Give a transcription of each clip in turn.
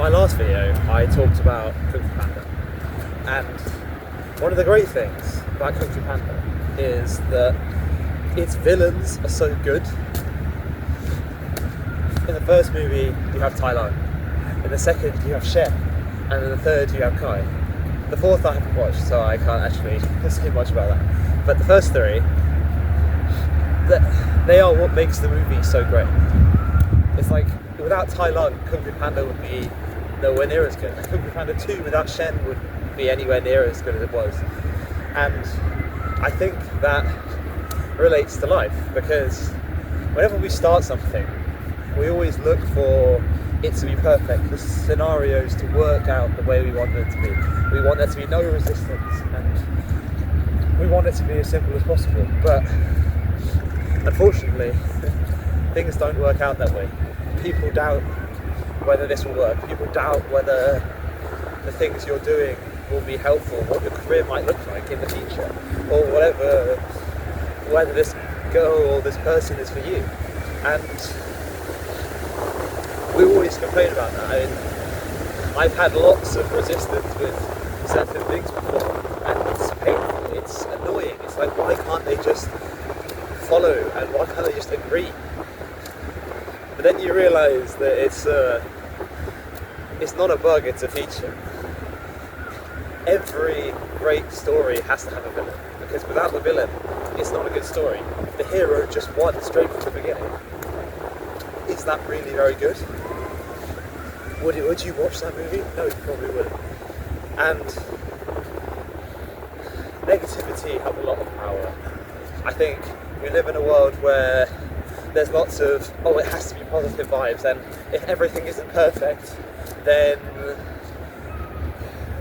my last video, I talked about Kung Fu Panda, and one of the great things about Kung Fu Panda is that its villains are so good. In the first movie, you have Tai Lung. In the second, you have Shen, and in the third, you have Kai. The fourth I haven't watched, so I can't actually say much about that. But the first three, they are what makes the movie so great. It's like, without Tai Lung, Kung Fu Panda would be nowhere near as good. Kung Fu Panda 2 without Shen would be anywhere near as good as it was. And I think that relates to life, because whenever we start something, we always look for it to be perfect, the scenarios to work out the way we want them to be. We want there to be no resistance, and we want it to be as simple as possible. But unfortunately, things don't work out that way. People doubt whether this will work. People doubt whether the things you're doing will be helpful, what your career might look like in the future, or whether this girl or this person is for you. And we always complain about that. I mean, I've had lots of resistance with certain things before, and it's painful, it's annoying. It's like, why can't they just follow, and why can't they just agree? But then you realise that it's not a bug, it's a feature. Every great story has to have a villain, because without the villain, it's not a good story. If the hero just won straight from the beginning, is that really very good? Would you watch that movie? No, you probably wouldn't. And negativity has a lot of power. I think we live in a world where there's lots of, it has to be positive vibes, and if everything isn't perfect, then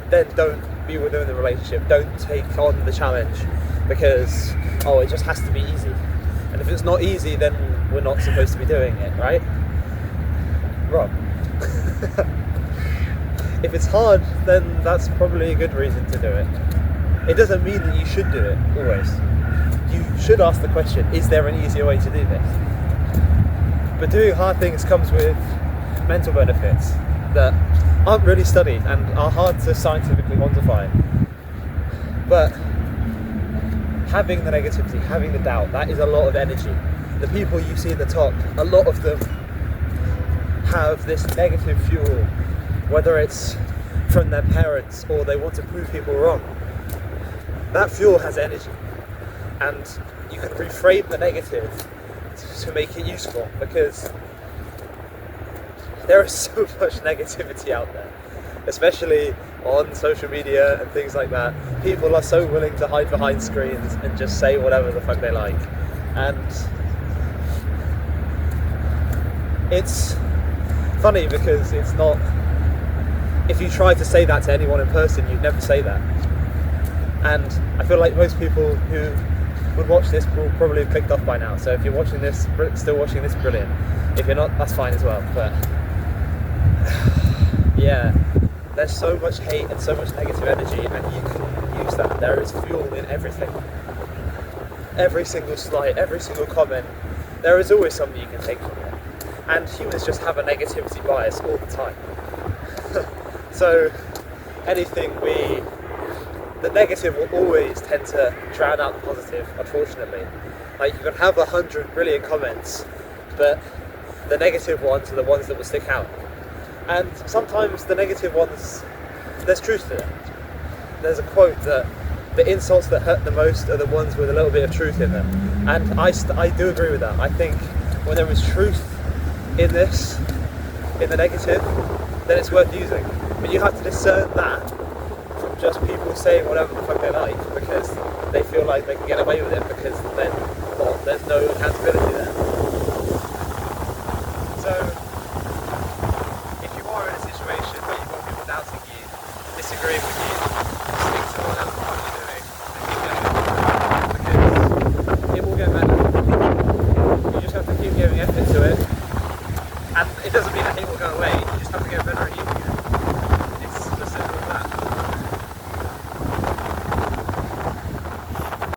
don't be within the relationship, don't take on the challenge, because it just has to be easy. And if it's not easy, then we're not supposed to be doing it, right? Wrong. If it's hard, then that's probably a good reason to do it. It doesn't mean that you should do it, always. You should ask the question, is there an easier way to do this? But doing hard things comes with mental benefits that aren't really studied and are hard to scientifically quantify. But having the negativity, having the doubt, that is a lot of energy. The people you see at the top, a lot of them have this negative fuel, whether it's from their parents or they want to prove people wrong. That fuel has energy, and you can reframe the negative to make it useful, because there is so much negativity out there, especially on social media and things like that. People are so willing to hide behind screens and just say whatever the fuck they like. And it's funny because it's not, if you try to say that to anyone in person, you'd never say that. And I feel like most people who would watch this will probably have clicked off by now. So if you're watching this, still watching this, brilliant. If you're not, that's fine as well. But yeah, there's so much hate and so much negative energy, and you can use that. There is fuel in everything. Every single slight, every single comment, there is always something you can take from it. And humans just have a negativity bias all the time. So the negative will always tend to drown out the positive, unfortunately. Like, you can have 100 brilliant comments, but the negative ones are the ones that will stick out. And sometimes the negative ones, there's truth to them. There's a quote that the insults that hurt the most are the ones with a little bit of truth in them. And I do agree with that. I think when there is truth in the negative, then it's worth using. But you have to discern that from just people saying whatever the fuck they like because they feel like they can get away with it, because then there's no accountability there.